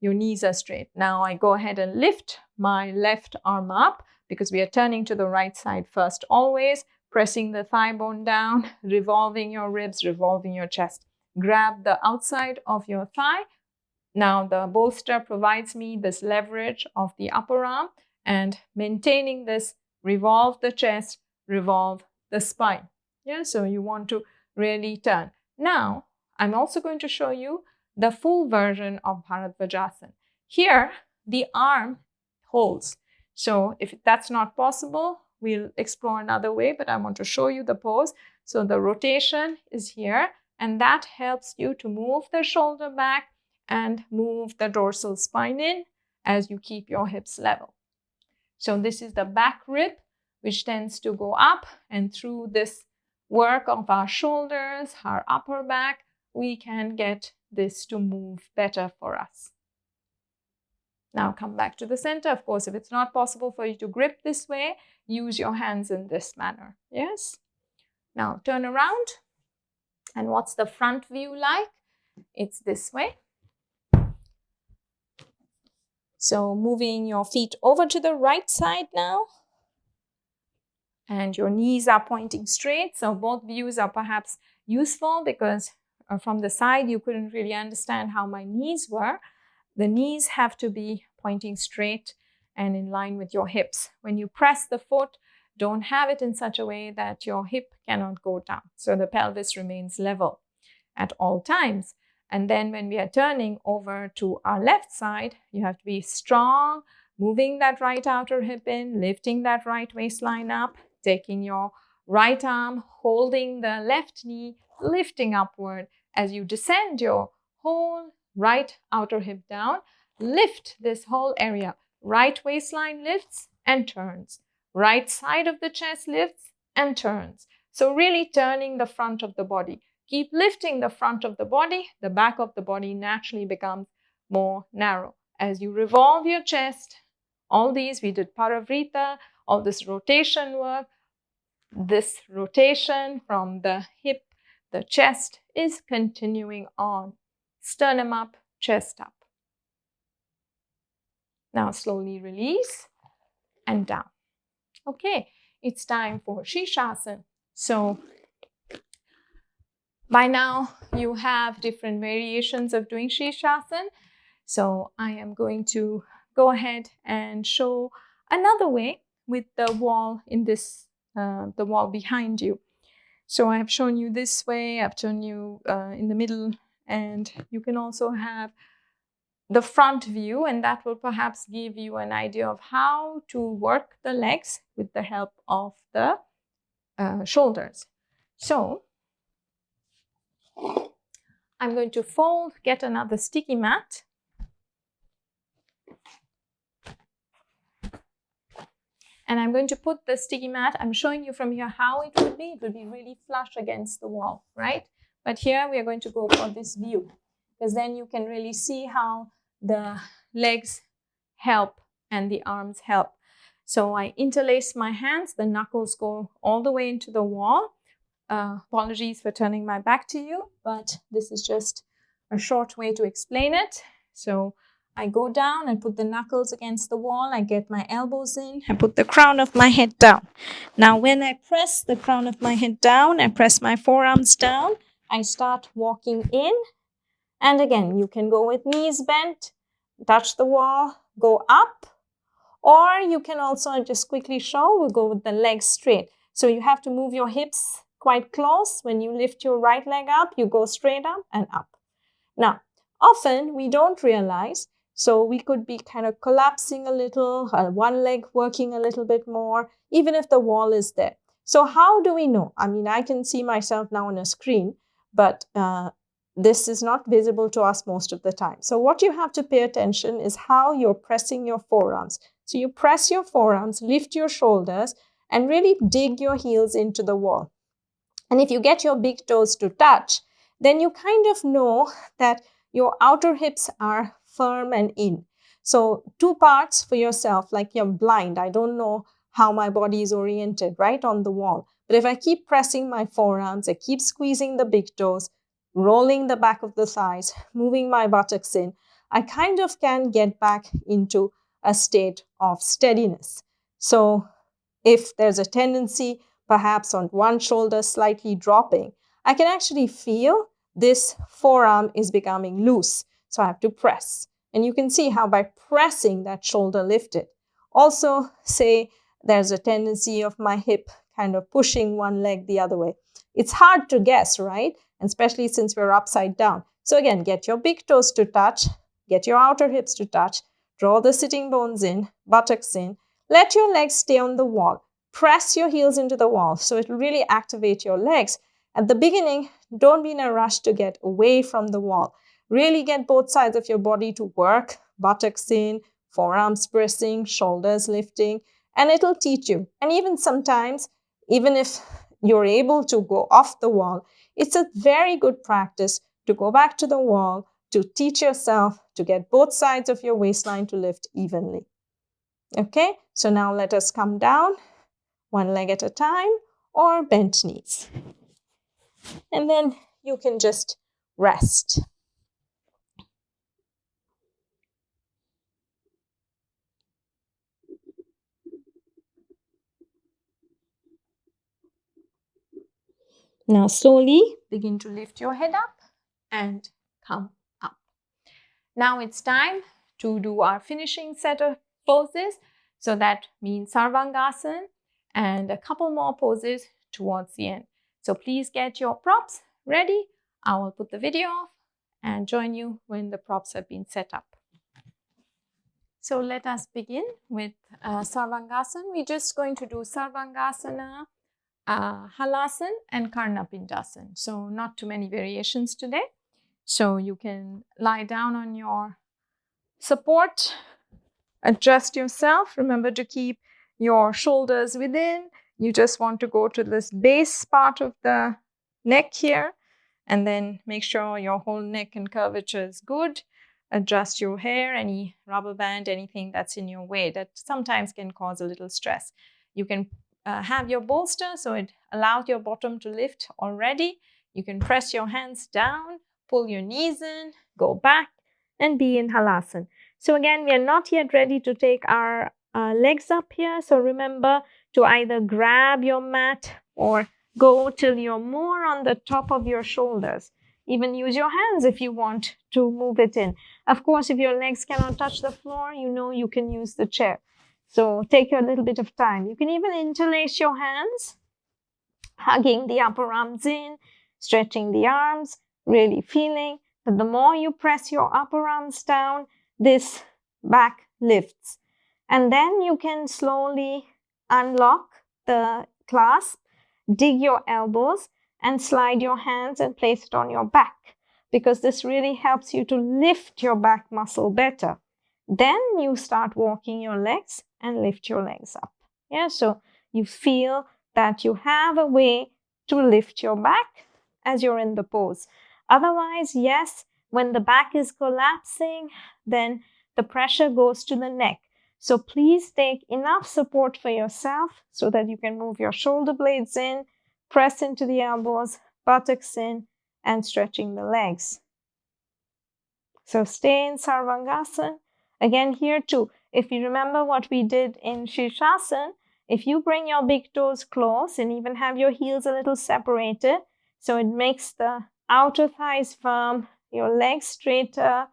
Your knees are straight. Now I go ahead and lift my left arm up because we are turning to the right side first always, pressing the thigh bone down, revolving your ribs, revolving your chest. Grab the outside of your thigh. Now the bolster provides me this leverage of the upper arm, and maintaining this, revolve the chest, revolve the spine. Yeah, so you want to really turn. Now I'm also going to show you the full version of Bharadvajasana. Here, the arm holds. So if that's not possible, we'll explore another way, but I want to show you the pose. So the rotation is here, and that helps you to move the shoulder back and move the dorsal spine in as you keep your hips level. So this is the back rib, which tends to go up, and through this work of our shoulders, our upper back, we can get this to move better for us. Now come back to the center. Of course, if it's not possible for you to grip this way, use your hands in this manner. Yes? Now turn around. And what's the front view like? It's this way. So moving your feet over to the right side now. And your knees are pointing straight. So both views are perhaps useful because from the side, you couldn't really understand how my knees were. The knees have to be pointing straight and in line with your hips. When you press the foot, don't have it in such a way that your hip cannot go down. So the pelvis remains level at all times. And then when we are turning over to our left side, you have to be strong, moving that right outer hip in, lifting that right waistline up, taking your right arm, holding the left knee, lifting upward. As you descend your whole right outer hip down, lift this whole area. Right waistline lifts and turns. Right side of the chest lifts and turns. So really turning the front of the body. Keep lifting the front of the body. The back of the body naturally becomes more narrow. As you revolve your chest, all these, we did Parivrttta, all this rotation work. This rotation from the hip, the chest is continuing on. Sternum up, chest up. Now slowly release and down. Okay, it's time for Sirsasana. So by now you have different variations of doing Sirsasana. So I am going to go ahead and show another way with the wall in this, the wall behind you. So I have shown you this way, I've shown you in the middle, and you can also have the front view, and that will perhaps give you an idea of how to work the legs with the help of the shoulders. So I'm going to get another sticky mat. And I'm going to put the sticky mat, I'm showing you from here how it would be. It would be really flush against the wall, right? But here we are going to go for this view, because then you can really see how the legs help and the arms help. So I interlace my hands, the knuckles go all the way into the wall. Apologies for turning my back to you, but this is just a short way to explain it. So I go down and put the knuckles against the wall. I get my elbows in. I put the crown of my head down. Now, when I press the crown of my head down, I press my forearms down. I start walking in. And again, you can go with knees bent, touch the wall, go up. Or you can also just quickly show, we'll go with the legs straight. So you have to move your hips quite close. When you lift your right leg up, you go straight up and up. Now, often we don't realize, so we could be kind of collapsing a little, one leg working a little bit more, even if the wall is there. So how do we know? I mean, I can see myself now on a screen, but this is not visible to us most of the time. So what you have to pay attention is how you're pressing your forearms. So you press your forearms, lift your shoulders, and really dig your heels into the wall. And if you get your big toes to touch, then you kind of know that your outer hips are firm and in. So two parts for yourself, like you're blind. I don't know how my body is oriented, right, on the wall. But if I keep pressing my forearms, I keep squeezing the big toes, rolling the back of the thighs, moving my buttocks in, I kind of can get back into a state of steadiness. So if there's a tendency perhaps on one shoulder slightly dropping, I can actually feel this forearm is becoming loose. So I have to press. And you can see how by pressing that shoulder lifted. Also, say there's a tendency of my hip kind of pushing one leg the other way. It's hard to guess, right? And especially since we're upside down. So again, get your big toes to touch, get your outer hips to touch, draw the sitting bones in, buttocks in, let your legs stay on the wall. Press your heels into the wall so it will really activate your legs. At the beginning, don't be in a rush to get away from the wall. Really get both sides of your body to work, buttocks in, forearms pressing, shoulders lifting, and it'll teach you. And even sometimes, even if you're able to go off the wall, it's a very good practice to go back to the wall, to teach yourself to get both sides of your waistline to lift evenly. Okay, so now let us come down, one leg at a time, or bent knees. And then you can just rest. Now slowly begin to lift your head up and come up. Now it's time to do our finishing set of poses. So that means Sarvangasana and a couple more poses towards the end. So please get your props ready. I will put the video off and join you when the props have been set up. So let us begin with Sarvangasana. We're just going to do Sarvangasana, Halasana and Karnapindasana. So not too many variations today. So you can lie down on your support, adjust yourself. Remember to keep your shoulders within. You just want to go to this base part of the neck here and then make sure your whole neck and curvature is good. Adjust your hair, any rubber band, anything that's in your way that sometimes can cause a little stress. You can have your bolster so it allows your bottom to lift already. You can press your hands down, pull your knees in, go back and be in Halasana. So again, we are not yet ready to take our legs up here. So remember to either grab your mat or go till you're more on the top of your shoulders. Even use your hands if you want to move it in. Of course, if your legs cannot touch the floor, you know you can use the chair. So take a little bit of time. You can even interlace your hands, hugging the upper arms in, stretching the arms, really feeling that the more you press your upper arms down, this back lifts. And then you can slowly unlock the clasp, dig your elbows, and slide your hands and place it on your back, because this really helps you to lift your back muscle better. Then you start walking your legs and lift your legs up. Yeah, so you feel that you have a way to lift your back as you're in the pose. Otherwise, yes, when the back is collapsing, then the pressure goes to the neck. So please take enough support for yourself so that you can move your shoulder blades in, press into the elbows, buttocks in, and stretching the legs. So stay in Sarvangasana. Again, here too, if you remember what we did in Sirsasana, if you bring your big toes close and even have your heels a little separated, so it makes the outer thighs firm, your legs straighter,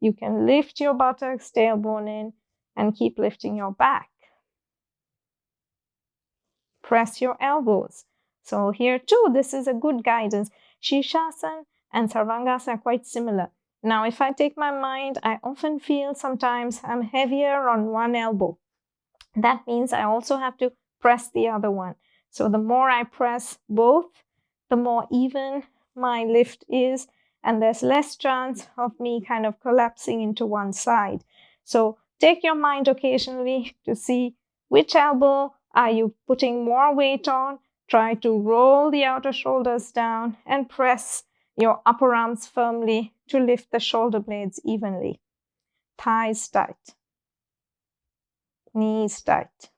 you can lift your buttocks, tailbone in, and keep lifting your back. Press your elbows. So here too, this is a good guidance. Sirsasana and Sarvangasana are quite similar. Now, if I take my mind, I often feel sometimes I'm heavier on one elbow. That means I also have to press the other one. So the more I press both, the more even my lift is, and there's less chance of me kind of collapsing into one side. So take your mind occasionally to see which elbow are you putting more weight on. Try to roll the outer shoulders down and press your upper arms firmly to lift the shoulder blades evenly. Thighs tight. Knees tight.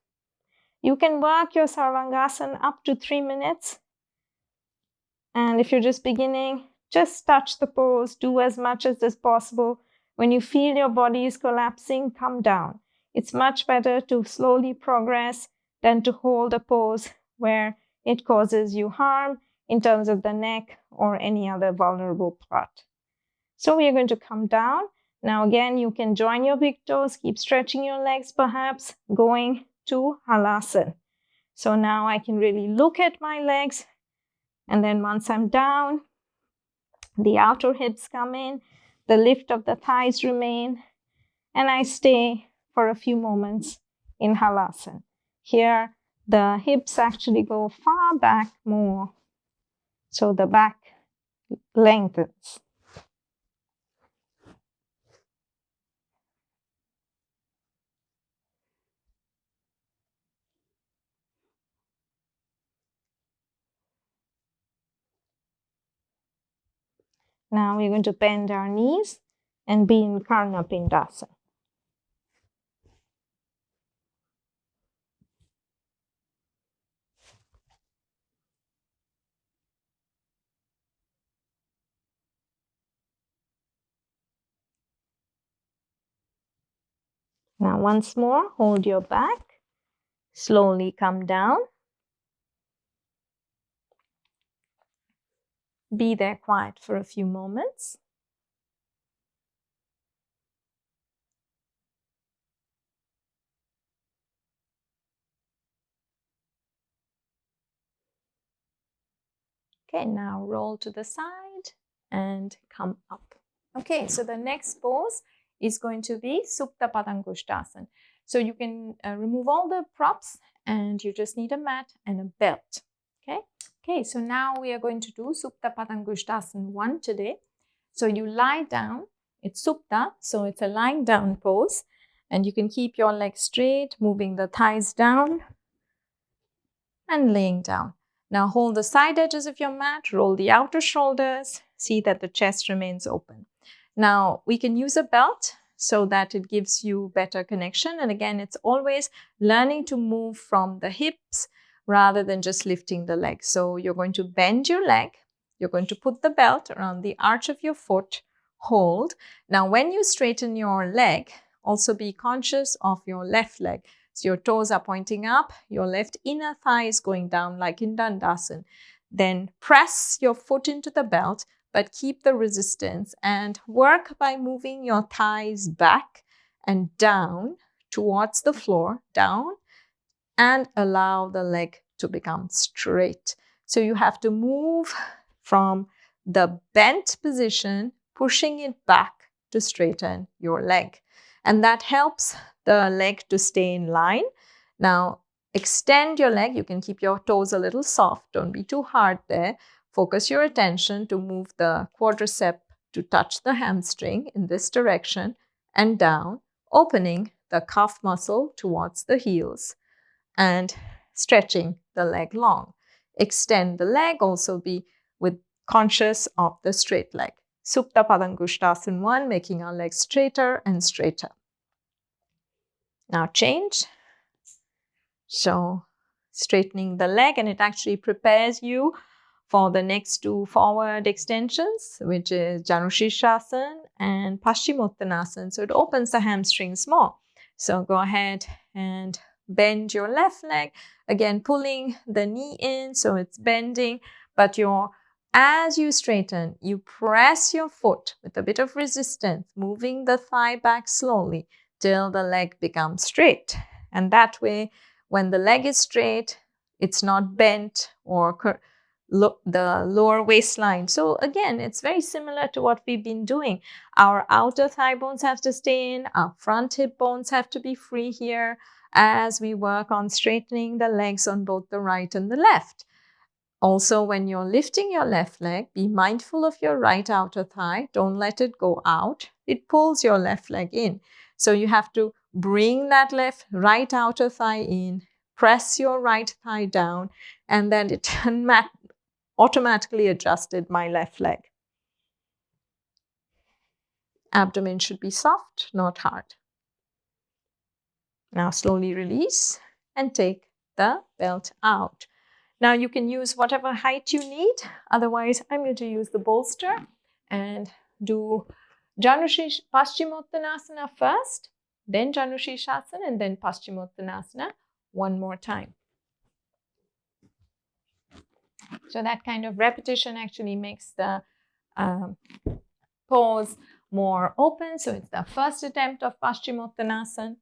You can work your Sarvangasana up to 3 minutes. And if you're just beginning, just touch the pose, do as much as is possible. When you feel your body is collapsing, come down. It's much better to slowly progress than to hold a pose where it causes you harm in terms of the neck or any other vulnerable part. So we are going to come down. Now again, you can join your big toes, keep stretching your legs, perhaps going to Halasana. So now I can really look at my legs, and then once I'm down, the outer hips come in, the lift of the thighs remain, and I stay for a few moments in Halasana. Here, the hips actually go far back more, so the back lengthens. Now we're going to bend our knees and be in Karnapindasana. Now once more, hold your back, slowly come down. Be there quiet for a few moments. Okay, now roll to the side and come up. Okay, so the next pose is going to be Supta Padangustasana. So you can remove all the props and you just need a mat and a belt. Okay, so now we are going to do Supta Padangustasana 1 today. So you lie down, it's Supta, so it's a lying down pose, and you can keep your legs straight, moving the thighs down and laying down. Now hold the side edges of your mat, roll the outer shoulders, see that the chest remains open. Now we can use a belt so that it gives you better connection. And again, it's always learning to move from the hips rather than just lifting the leg. So you're going to bend your leg. You're going to put the belt around the arch of your foot, hold. Now when you straighten your leg, also be conscious of your left leg. So your toes are pointing up, your left inner thigh is going down like in Dandasana. Then press your foot into the belt, but keep the resistance and work by moving your thighs back and down towards the floor, down, and allow the leg to become straight. So you have to move from the bent position, pushing it back to straighten your leg. And that helps the leg to stay in line. Now, extend your leg. You can keep your toes a little soft. Don't be too hard there. Focus your attention to move the quadricep to touch the hamstring in this direction and down, opening the calf muscle towards the heels and stretching the leg long. Extend the leg, also be conscious of the straight leg. Supta Padangustasana 1, making our legs straighter and straighter. Now change. So straightening the leg, and it actually prepares you for the next two forward extensions, which is Janu Sirsasana and Paschimottanasana. So it opens the hamstrings more. So go ahead and bend your left leg, again pulling the knee in so it's bending, but as you straighten, you press your foot with a bit of resistance, moving the thigh back slowly till the leg becomes straight. And that way, when the leg is straight, it's not bent or the lower waistline. So again, it's very similar to what we've been doing. Our outer thigh bones have to stay in, our front hip bones have to be free here as we work on straightening the legs on both the right and the left. Also, when you're lifting your left leg, be mindful of your right outer thigh. Don't let it go out. It pulls your left leg in. So you have to bring that right outer thigh in, press your right thigh down, and then it automatically adjusted my left leg. Abdomen should be soft, not hard. Now slowly release and take the belt out. Now you can use whatever height you need. Otherwise, I'm going to use the bolster and do Janu Paschimottanasana first, then Janu Sirsasana, and then Paschimottanasana one more time. So that kind of repetition actually makes the pose more open. So it's the first attempt of Paschimottanasana.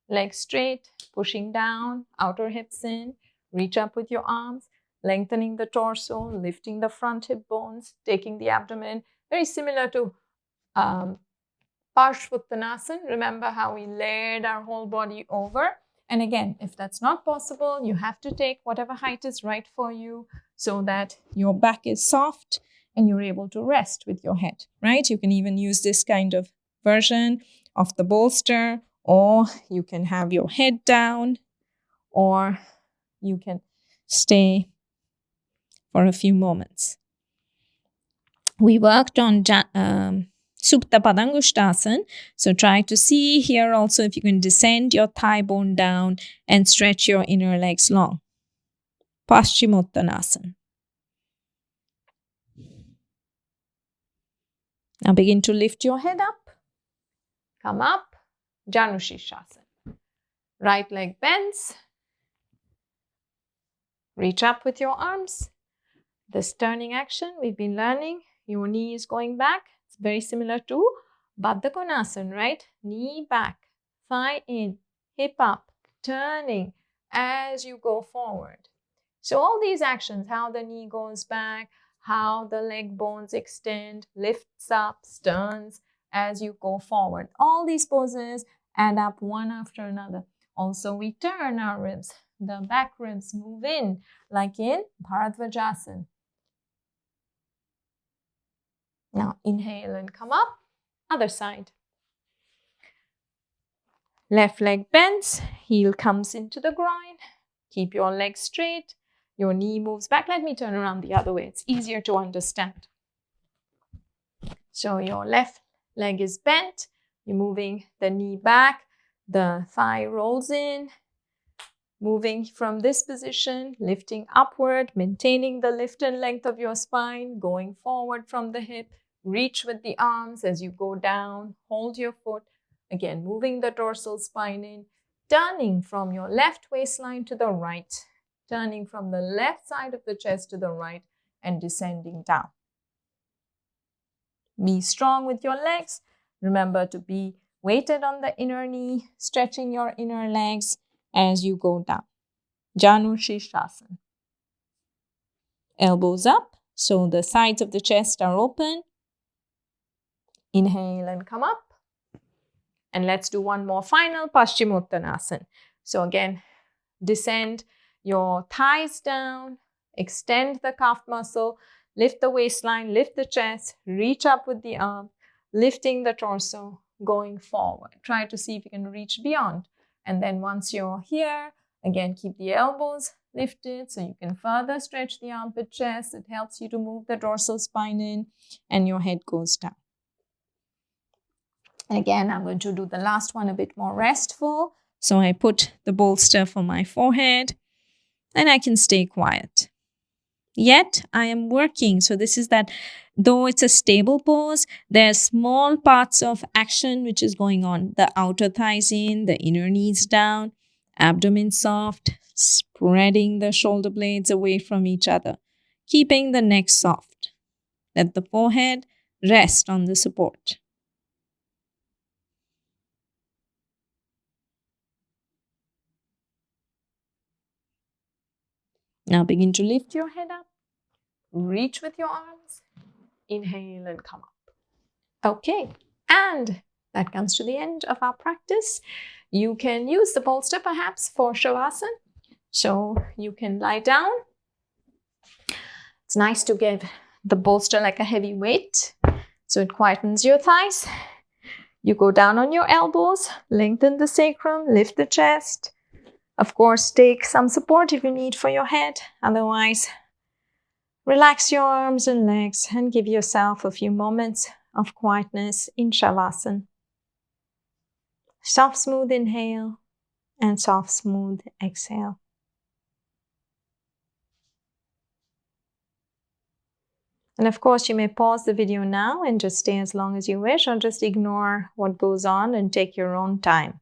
Legs straight, pushing down, outer hips in. Reach up with your arms, lengthening the torso, lifting the front hip bones, taking the abdomen. Very similar to Parsvottanasana. Remember how we layered our whole body over? And again, if that's not possible, you have to take whatever height is right for you so that your back is soft and you're able to rest with your head, right? You can even use this kind of version of the bolster, or you can have your head down, or you can stay for a few moments. We worked on Supta Padangustasana. So try to see here also if you can descend your thigh bone down and stretch your inner legs long. Paschimottanasana. Now begin to lift your head up. Come up. Janu Sirsasana. Right leg bends. Reach up with your arms. This turning action we've been learning, your knee is going back. It's very similar to Baddhakonasana, right? Knee back, thigh in, hip up, turning as you go forward. So all these actions, how the knee goes back, how the leg bones extend, lifts up, turns as you go forward. All these poses add up one after another. Also, we turn our ribs. The back ribs move in, like in Bharadvajasana. Now inhale and come up. Other side. Left leg bends, heel comes into the groin. Keep your leg straight. Your knee moves back. Let me turn around the other way. It's easier to understand. So your left leg is bent. You're moving the knee back. The thigh rolls in. Moving from this position, lifting upward, maintaining the lift and length of your spine, going forward from the hip. Reach with the arms as you go down. Hold your foot. Again, moving the dorsal spine in. Turning from your left waistline to the right. Turning from the left side of the chest to the right and descending down. Be strong with your legs. Remember to be weighted on the inner knee, stretching your inner legs as you go down. Janu Sirsasana. Elbows up, so the sides of the chest are open. Inhale and come up. And let's do one more final Paschimottanasana. So again, descend your thighs down, extend the calf muscle, lift the waistline, lift the chest, reach up with the arm, lifting the torso, going forward. Try to see if you can reach beyond. And then once you're here, again, keep the elbows lifted so you can further stretch the armpit chest. It helps you to move the dorsal spine in and your head goes down. Again, I'm going to do the last one a bit more restful. So I put the bolster for my forehead and I can stay quiet. Yet I am working. So this is that, though it's a stable pose, there's small parts of action which is going on. The outer thighs in, the inner knees down, abdomen soft, spreading the shoulder blades away from each other, keeping the neck soft. Let the forehead rest on the support. Now begin to lift your head up, reach with your arms, inhale and come up. Okay, and that comes to the end of our practice. You can use the bolster perhaps for Shavasana. So you can lie down. It's nice to give the bolster like a heavy weight, so it quietens your thighs. You go down on your elbows, lengthen the sacrum, lift the chest. Of course, take some support if you need for your head. Otherwise, relax your arms and legs and give yourself a few moments of quietness in Shavasana. Soft, smooth inhale and soft, smooth exhale. And of course, you may pause the video now and just stay as long as you wish, or just ignore what goes on and take your own time.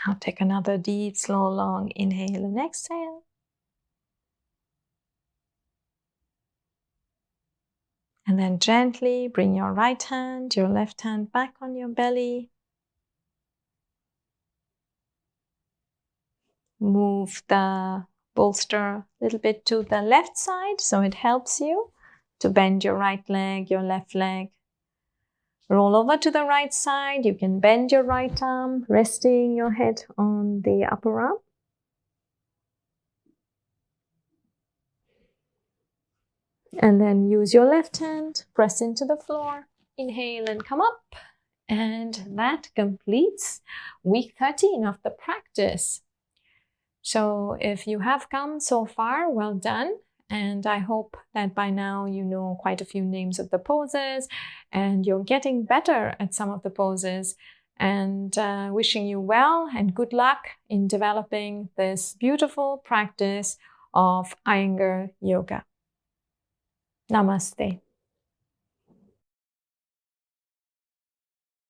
Now take another deep, slow, long inhale and exhale. And then gently bring your right hand, your left hand back on your belly. Move the bolster a little bit to the left side so it helps you to bend your right leg, your left leg. Roll over to the right side. You can bend your right arm, resting your head on the upper arm. And then use your left hand, press into the floor, inhale and come up. And that completes week 13 of the practice. So if you have come so far, well done. And I hope that by now you know quite a few names of the poses and you're getting better at some of the poses. And wishing you well and good luck in developing this beautiful practice of Iyengar Yoga. Namaste.